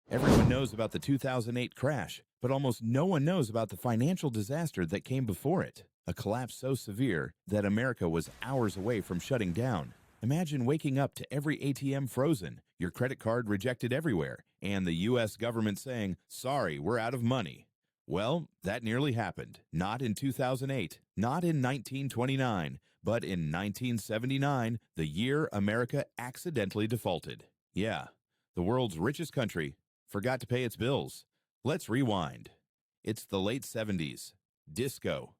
Everyone knows about the 2008 crash, but almost no one knows about the financial disaster that came before it. A collapse so severe that America was hours away from shutting down. Imagine waking up to every ATM frozen, your credit card rejected everywhere, and the U.S. government saying, "Sorry, we're out of money." Well, that nearly happened. Not in 2008, not in 1929, but in 1979, the year America accidentally defaulted. Yeah, the world's richest country forgot to pay its bills. Let's rewind. It's the late 70s. Disco.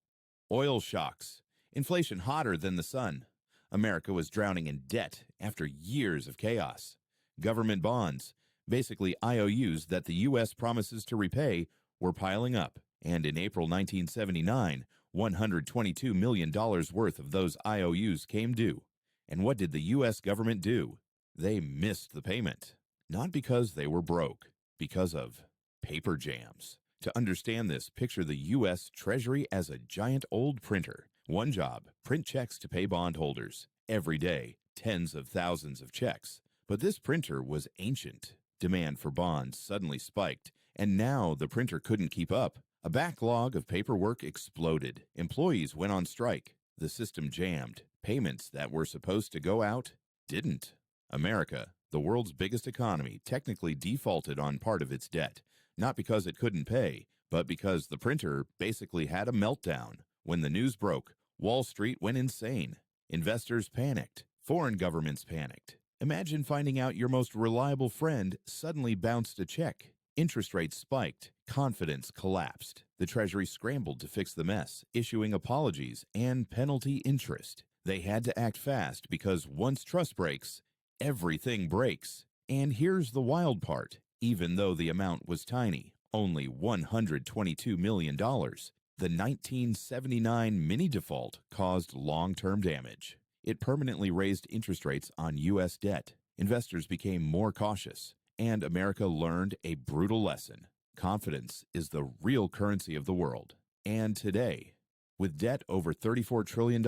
Oil shocks. Inflation hotter than the sun. America was drowning in debt after years of chaos. Government bonds, basically IOUs that the U.S. promises to repay, were piling up. And in April 1979, $122 million worth of those IOUs came due. And what did the U.S. government do? They missed the payment. Not because they were broke, because of paper jams. To understand this, picture the U.S. Treasury as a giant old printer. One job, print checks to pay bondholders. Every day, tens of thousands of checks. But this printer was ancient. Demand for bonds suddenly spiked, and now the printer couldn't keep up. A backlog of paperwork exploded. Employees went on strike. The system jammed. Payments that were supposed to go out didn't. America, the world's biggest economy, technically defaulted on part of its debt, not because it couldn't pay, but because the printer basically had a meltdown. When the news broke, Wall Street went insane. Investors panicked. Foreign governments panicked. Imagine finding out your most reliable friend suddenly bounced a check. Interest rates spiked. Confidence collapsed. The Treasury scrambled to fix the mess, issuing apologies and penalty interest. They had to act fast because once trust breaks, everything breaks. And here's the wild part. Even though the amount was tiny, only $122 million, the 1979 mini default caused long-term damage. It permanently raised interest rates on U.S. debt. Investors became more cautious, and America learned a brutal lesson. Confidence is the real currency of the world. And today, with debt over $34 trillion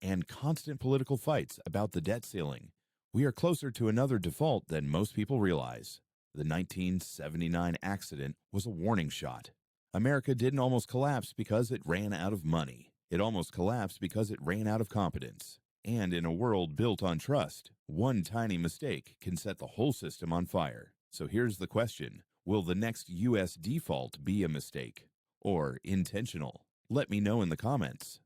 and constant political fights about the debt ceiling, we are closer to another default than most people realize. The 1979 accident was a warning shot. America didn't almost collapse because it ran out of money. It almost collapsed because it ran out of competence. And in a world built on trust, one tiny mistake can set the whole system on fire. So here's the question. Will the next U.S. default be a mistake or intentional? Let me know in the comments.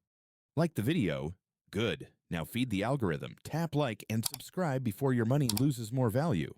Like the video? Good. Now feed the algorithm. Tap like and subscribe before your money loses more value.